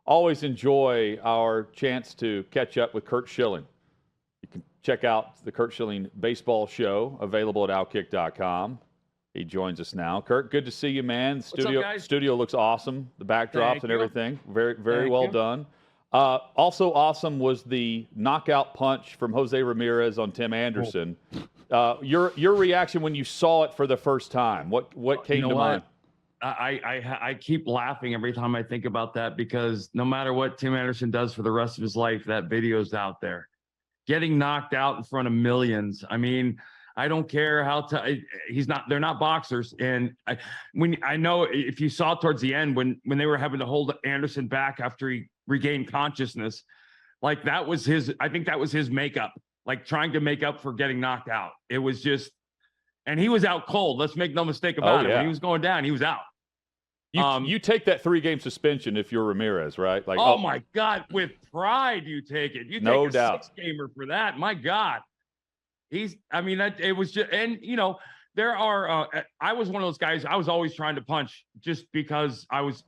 always enjoy our chance to catch up with Curt Schilling. You can check out the Curt Schilling Baseball Show, available at OutKick.com. He joins us now. Curt, good to see you, man. What's up, guys? Studio looks awesome. The backdrops and everything. Very well done. Also awesome was the knockout punch from Jose Ramirez on Tim Anderson. Your reaction when you saw it for the first time, what came to mind? I keep laughing every time I think about that, because no matter what Tim Anderson does for the rest of his life, that video's out there. Getting knocked out in front of millions. I mean, I don't care how they're not boxers. And I know if you saw towards the end when they were having to hold Anderson back after he regained consciousness, like I think that was his makeup, like trying to make up for getting knocked out. It was just, and he was out cold. Let's make no mistake about it. When he was going down, he was out. You take that 3-game suspension if you're Ramirez, right? Like, oh my God, with pride you take it. You take no a doubt. 6-gamer for that. My God. It was just, and there are, I was one of those guys, I was always trying to punch just because I was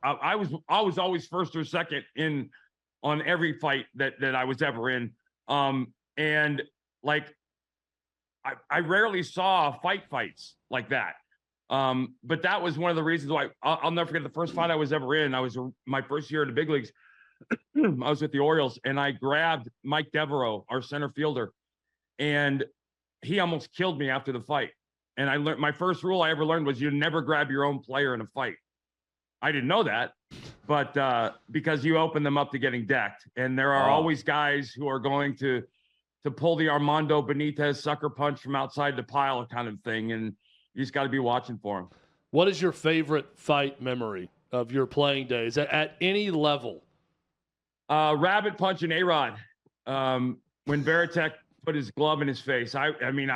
always first or second on every fight that I was ever in. And like, I rarely saw fights like that. But that was one of the reasons why I'll never forget the first fight I was ever in. I was my first year in the big leagues. I was with the Orioles, and I grabbed Mike Devereaux, our center fielder, and he almost killed me after the fight. And I learned, my first rule I ever learned was you never grab your own player in a fight. I didn't know that, but because you open them up to getting decked. And there are always guys who are going to pull the Armando Benitez sucker punch from outside the pile kind of thing. And you just got to be watching for him. What is your favorite fight memory of your playing days at any level? Rabbit punch and A-Rod. When Veritek put his glove in his face. I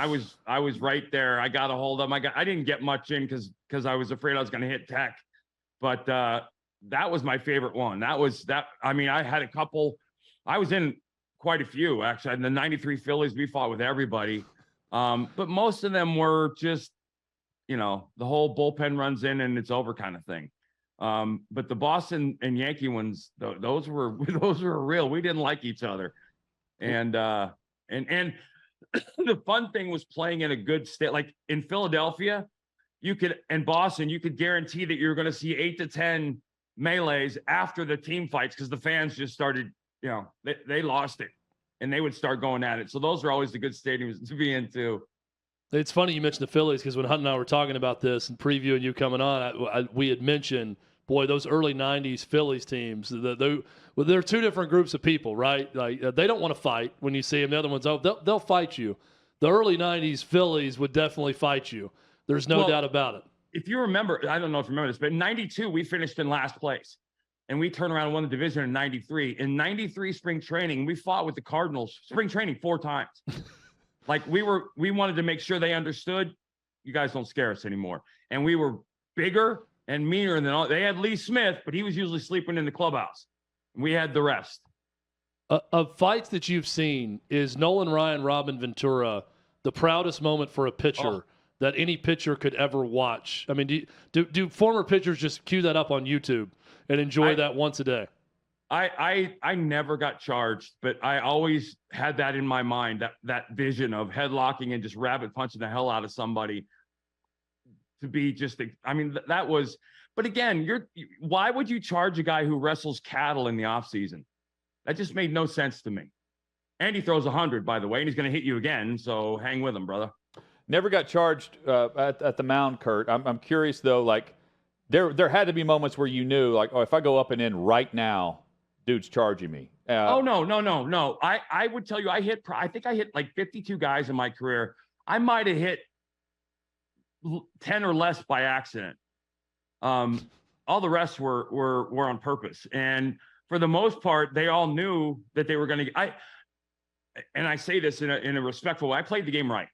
was right there. I got a hold of him. I didn't get much in because I was afraid I was going to hit Tech, but that was my favorite one. I had a couple. I was in quite a few actually. In the '93 Phillies, we fought with everybody, but most of them were just, the whole bullpen runs in and it's over kind of thing. But the Boston and Yankee ones, those were real. We didn't like each other, and the fun thing was playing in a good state. Like in Philadelphia, and Boston, you could guarantee that you're going to see 8 to 10 melees after the team fights, because the fans just started, they lost it and they would start going at it. So those are always the good stadiums to be in too. It's funny you mentioned the Phillies, because when Hunt and I were talking about this and previewing you coming on, we had mentioned, boy, those early '90s Phillies teams. They're two different groups of people, right? Like they don't want to fight when you see them. The other ones, they'll fight you. The early '90s Phillies would definitely fight you. There's no doubt about it. If you remember, I don't know if you remember this, but in '92 we finished in last place, and we turned around and won the division in '93. In '93 spring training, we fought with the Cardinals spring training 4 times. Like we wanted to make sure they understood, you guys don't scare us anymore. And we were bigger and meaner than all. They had Lee Smith, but he was usually sleeping in the clubhouse. We had the rest. Of fights that you've seen, is Nolan Ryan, Robin Ventura the proudest moment for a pitcher that any pitcher could ever watch? I mean, do former pitchers just cue that up on YouTube and enjoy that once a day? I never got charged, but I always had that in my mind, that vision of headlocking and just rabbit punching the hell out of somebody. To be just, that was, but again, why would you charge a guy who wrestles cattle in the off season? That just made no sense to me. And he throws 100, by the way, and he's going to hit you again. So hang with him, brother. Never got charged at the mound, Curt. I'm curious though, like there had to be moments where you knew, like, if I go up and in right now, dude's charging me. No. I would tell you, I think I hit like 52 guys in my career. I might have hit 10 or less by accident. All the rest were on purpose. And for the most part, they all knew that they were going to, and I say this in a respectful way. I played the game right.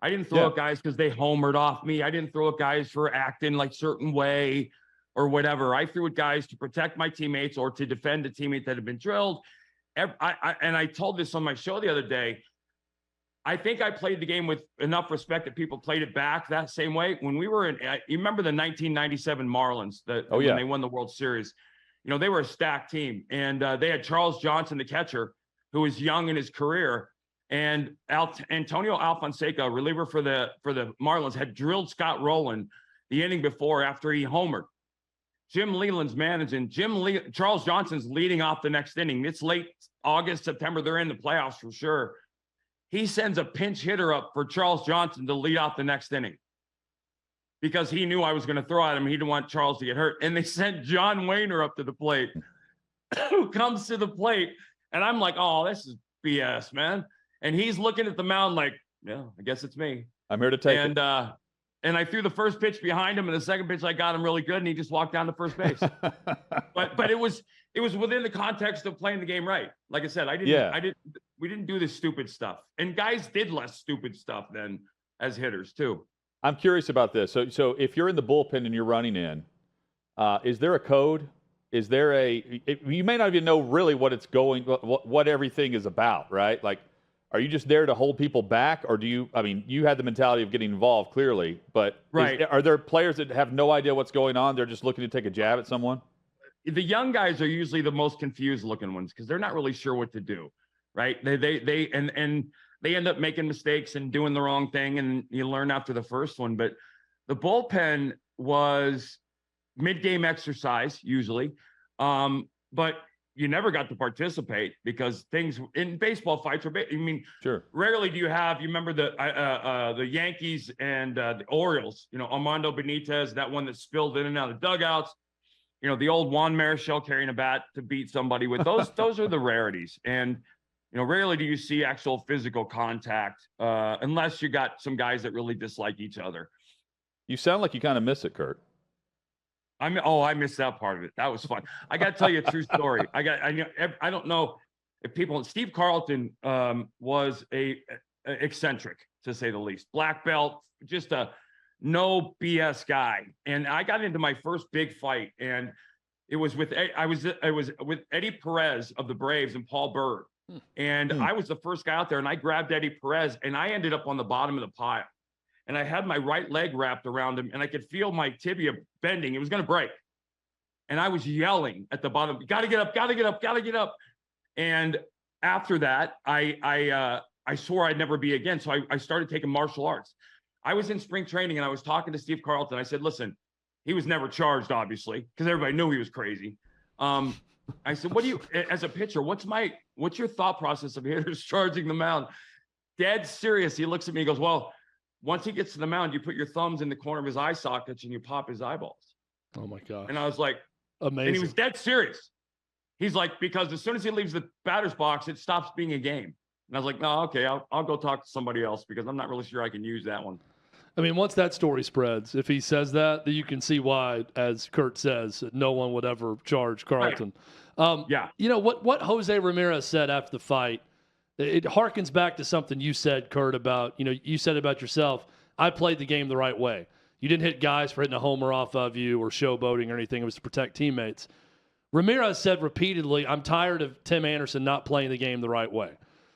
I didn't throw at guys because they homered off me. I didn't throw at guys for acting like certain way or whatever. I threw at guys to protect my teammates or to defend a teammate that had been drilled. And I told this on my show the other day. I think I played the game with enough respect that people played it back that same way. When we were in, you remember the 1997 Marlins, when they won the World Series. they were a stacked team, and they had Charles Johnson, the catcher, who was young in his career, and Antonio Alfonseca, reliever for the Marlins, had drilled Scott Rowland the inning before after he homered. Jim Leland's managing. Charles Johnson's leading off the next inning. It's late August, September. They're in the playoffs for sure. He sends a pinch hitter up for Charles Johnson to lead off the next inning because he knew I was going to throw at him. He didn't want Charles to get hurt. And they sent John Wayner up to the plate, who comes to the plate. And I'm like, oh, this is BS, man. And he's looking at the mound like, yeah, I guess it's me. I'm here to take it. And I threw the first pitch behind him, and the second pitch I got him really good, and he just walked down to first base. but it was within the context of playing the game right. Like I said, we didn't do this stupid stuff. And guys did less stupid stuff than as hitters too. I'm curious about this. So if you're in the bullpen and you're running in, is there a code? Is there you may not even know really what everything is about, right? Like, are you just there to hold people back, or you had the mentality of getting involved clearly, but right. Are there players that have no idea what's going on? They're just looking to take a jab at someone? The young guys are usually the most confused looking ones because they're not really sure what to do, right? They end up making mistakes and doing the wrong thing, and you learn after the first one. But the bullpen was mid-game exercise usually, but you never got to participate because things in baseball fights are. Sure. Rarely do you remember the Yankees and the Orioles. Armando Benitez, that one that spilled in and out of dugouts. The old Juan Marichal carrying a bat to beat somebody with those. Those are the rarities, and rarely do you see actual physical contact unless you got some guys that really dislike each other. You sound like you kind of miss it, Curt. I missed that part of it. That was fun. I got to tell you a true story. I don't know if people. Steve Carlton was a eccentric, to say the least. Black belt, just a no BS guy. And I got into my first big fight, and it was with Eddie Perez of the Braves and Paul Byrd. And I was the first guy out there, and I grabbed Eddie Perez, and I ended up on the bottom of the pile. And I had my right leg wrapped around him, and I could feel my tibia bending. It was going to break. And I was yelling at the bottom, got to get up, got to get up, got to get up. And after that, I swore I'd never be again. So I started taking martial arts. I was in spring training, and I was talking to Steve Carlton. I said, listen, he was never charged, obviously, because everybody knew he was crazy. I said, as a pitcher, what's your thought process of hitters charging the mound? Dead serious. He looks at me and goes, well, once he gets to the mound, you put your thumbs in the corner of his eye sockets and you pop his eyeballs. Oh my gosh. And I was like, amazing. And he was dead serious. He's like, because as soon as he leaves the batter's box, it stops being a game. And I was like, no, okay, I'll go talk to somebody else because I'm not really sure I can use that one. Once that story spreads, if he says that, then you can see why, as Curt says, no one would ever charge Carlton. Right. Yeah. What Jose Ramirez said after the fight, it harkens back to something you said, Curt, about, you said about yourself, I played the game the right way. You didn't hit guys for hitting a homer off of you or showboating or anything. It was to protect teammates. Ramirez said repeatedly, I'm tired of Tim Anderson not playing the game the right way.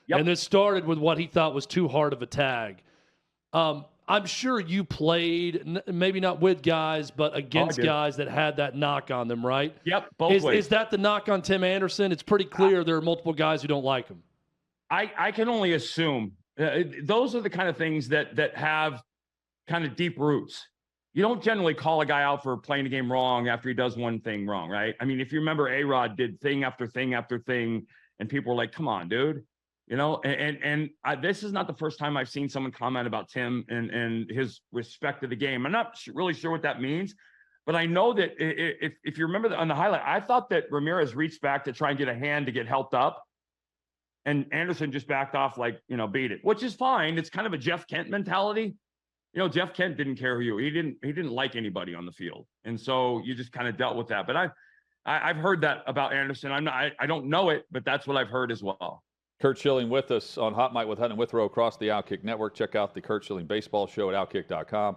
Yep. And this started with what he thought was too hard of a tag. I'm sure you played, maybe not with guys, but against guys that had that knock on them, right? Yep, both ways. Is that the knock on Tim Anderson? It's pretty clear there are multiple guys who don't like him. I can only assume those are the kind of things that have kind of deep roots. You don't generally call a guy out for playing the game wrong after he does one thing wrong, right? If you remember, A-Rod did thing after thing after thing, and people were like, come on, dude. This is not the first time I've seen someone comment about Tim and his respect to the game. I'm not really sure what that means, but I know that if you remember on the highlight, I thought that Ramirez reached back to try and get a hand to get helped up, and Anderson just backed off like, beat it, which is fine. It's kind of a Jeff Kent mentality. Jeff Kent didn't care who you were. He didn't like anybody on the field, and so you just kind of dealt with that. But I've heard that about Anderson. I don't know it, but that's what I've heard as well. Curt Schilling with us on Hot Mic with Hunt and Withrow across the OutKick Network. Check out the Curt Schilling Baseball Show at OutKick.com.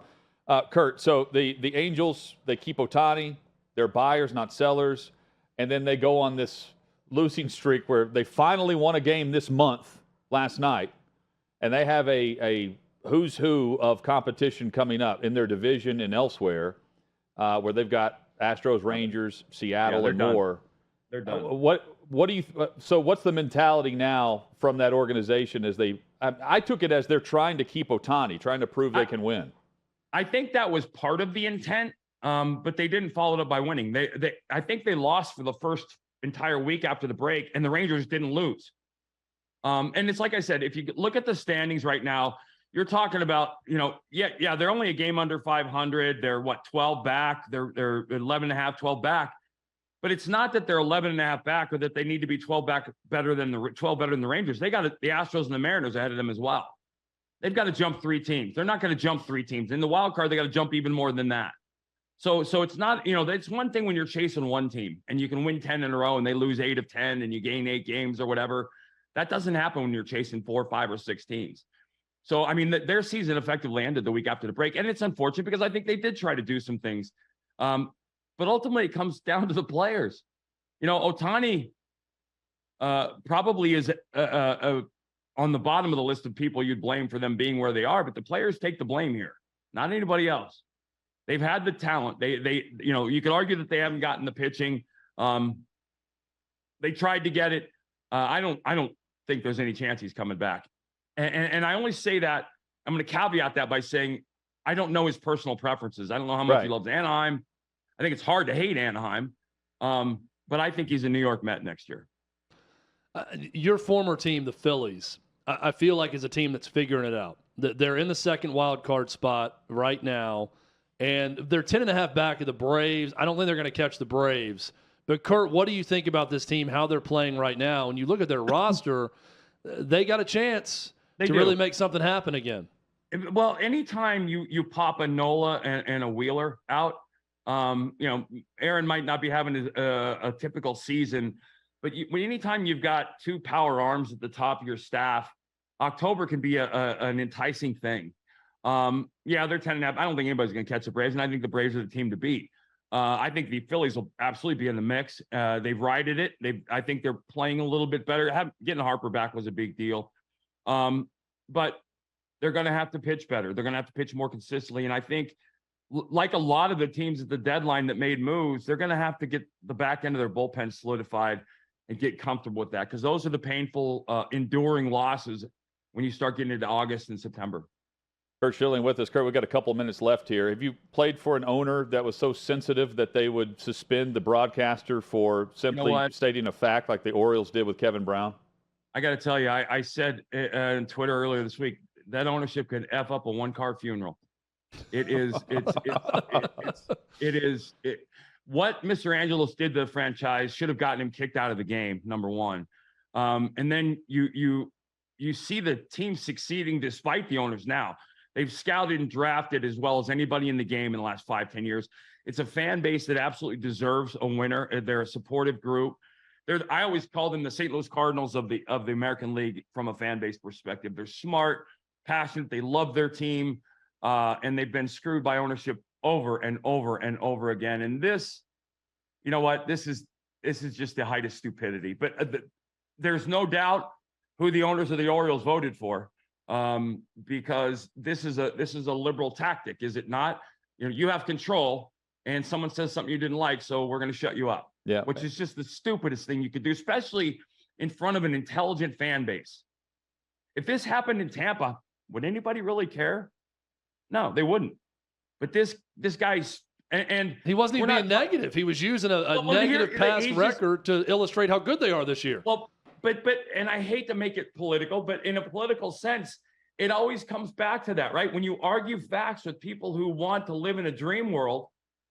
Curt, so the Angels, they keep Ohtani. They're buyers, not sellers. And then they go on this losing streak where they finally won a game this month, last night. And they have a who's who of competition coming up in their division and elsewhere, where they've got Astros, Rangers, Seattle, and done. more. They're done. What do you? So what's the mentality now from that organization as they? I took it as they're trying to keep Ohtani, trying to prove they can win. I think that was part of the intent, but they didn't follow it up by winning. I think they lost for the first entire week after the break, and the Rangers didn't lose. And it's like I said, if you look at the standings right now, you're talking about, they're only a game under 500. They're 12 back. They're 11 and a half, 12 back. But it's not that they're 11 and a half back or that they need to be 12 back better than the Rangers. They got the Astros and the Mariners ahead of them as well. They've got to jump 3 teams. They're not going to jump 3 teams. In the wild card, they got to jump even more than that. So it's not, it's one thing when you're chasing one team and you can win 10 in a row and they lose 8 of 10 and you gain 8 games or whatever. That doesn't happen when you're chasing 4, 5, or 6 teams. So, I mean, their season effectively ended the week after the break. And it's unfortunate because I think they did try to do some things. But ultimately, it comes down to the players. Ohtani probably is on the bottom of the list of people you'd blame for them being where they are. But the players take the blame here, not anybody else. They've had the talent. You could argue that they haven't gotten the pitching. They tried to get it. I don't think there's any chance he's coming back. And I only say that, I'm going to caveat that by saying I don't know his personal preferences. I don't know how much he loves Anaheim. I think it's hard to hate Anaheim, but I think he's a New York Met next year. Your former team, the Phillies, I feel like is a team that's figuring it out. They're in the second wild card spot right now, and they're 10.5 back of the Braves. I don't think they're going to catch the Braves. But, Curt, what do you think about this team, how they're playing right now? When you look at their roster, they got a chance to really make something happen again. Well, anytime you pop a Nola and a Wheeler out, Aaron might not be having a typical season, but anytime you've got 2 power arms at the top of your staff, October can be an enticing thing. They're 10.5. I don't think anybody's going to catch the Braves, and I think the Braves are the team to beat. I think the Phillies will absolutely be in the mix. They've righted it. I think they're playing a little bit better. Getting Harper back was a big deal. But they're going to have to pitch better. They're going to have to pitch more consistently. And I think, like a lot of the teams at the deadline that made moves, they're going to have to get the back end of their bullpen solidified and get comfortable with that, because those are the painful, enduring losses when you start getting into August and September. Curt Schilling with us. Curt, we've got a couple minutes left here. Have you played for an owner that was so sensitive that they would suspend the broadcaster for simply stating a fact like the Orioles did with Kevin Brown? I got to tell you, I said on Twitter earlier this week, that ownership could F up a 1-car funeral. It is, what Mr. Angelos did to the franchise should have gotten him kicked out of the game, number one. And then you see the team succeeding despite the owners now. They've scouted and drafted as well as anybody in the game in the last 5-10 years. It's a fan base that absolutely deserves a winner. They're a supportive group. I always call them the St. Louis Cardinals of the American League from a fan base perspective. They're smart, passionate. They love their team, and they've been screwed by ownership over and over and over again. And this, you know what? This is just the height of stupidity. But there's no doubt who the owners of the Orioles voted for. Because this is a liberal tactic, is it not? You have control, and someone says something you didn't like, so we're going to shut you up. Yeah, which is just the stupidest thing you could do, especially in front of an intelligent fan base. If this happened in Tampa, would anybody really care? No, they wouldn't. But this guy's and he wasn't even being negative. He was using a negative past record to illustrate how good they are this year. Well. But and I hate to make it political, but in a political sense, it always comes back to that, right? When you argue facts with people who want to live in a dream world,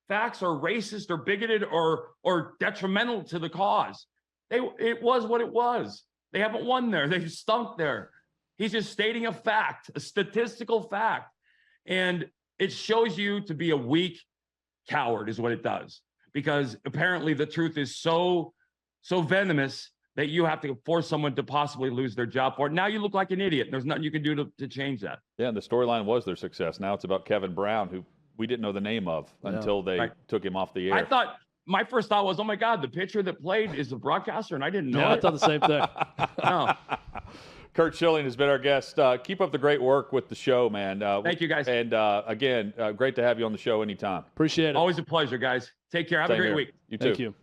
facts are racist or bigoted or detrimental to the cause. It was what it was. They haven't won there. They've stunk there. He's just stating a fact, a statistical fact. And it shows you to be a weak coward is what it does. Because apparently the truth is so venomous that you have to force someone to possibly lose their job for it. Now you look like an idiot. There's nothing you can do to change that. Yeah, and the storyline was their success. Now it's about Kevin Brown, who we didn't know the name of until they took him off the air. I thought, my first thought was, oh my God, the pitcher that played is the broadcaster, and I didn't know it. I thought the same thing. No. Curt Schilling has been our guest. Keep up the great work with the show, man. Thank you, guys. And again, great to have you on the show anytime. Appreciate it. Always a pleasure, guys. Take care. Have a Same great here. week. You too. Thank you.